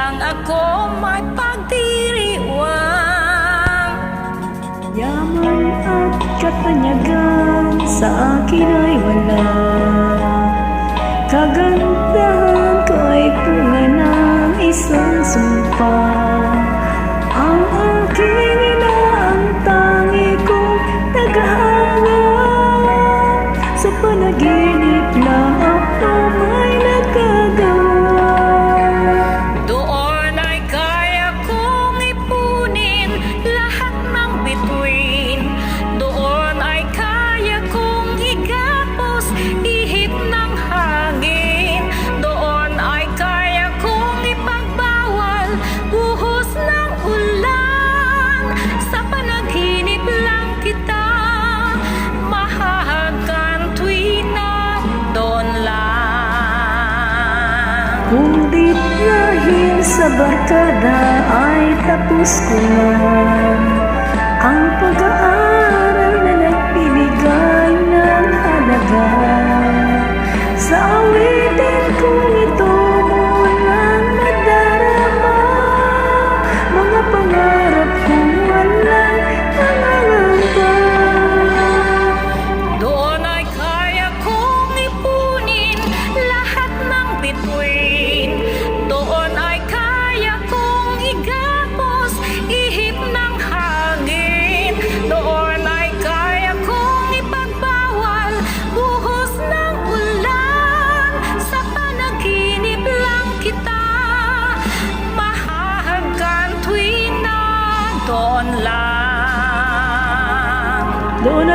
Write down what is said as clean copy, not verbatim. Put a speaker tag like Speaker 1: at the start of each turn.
Speaker 1: lang ako may pagdiriwang.
Speaker 2: Yaman at katanyagan sa akin ay wala. Kagandahan ko ay bunga ng isang sumpa. Ang aking ina ang tangi kong tagahanga. Sa panaginip lang ako may nagagawa.
Speaker 1: Doon ay kaya kong ipunin lahat ng bituin. Doon ay kaya kong igapos ihip ng hangin. Doon ay kaya kong ipagbawal buhos ng ulan. Sa panaginip lang kita mahahagkan tuwi na doon lang.
Speaker 2: Kung di dahil sa barkada ay tapos ko na ang pag-aaral na nagbibigay ng halaga. Sa awitin kong ito mo lang nadarama, mga pangarap kong walang nangangamba.
Speaker 1: Doon ay kaya kong ipunin lahat ng bituin. Doon ay kaya kong igapos ihip ng hangin. Doon ay kaya kong ipagbawal buhos ng ulan. Sa panaginip lang kita mahahagkan tuwi na doon lang.
Speaker 2: Doon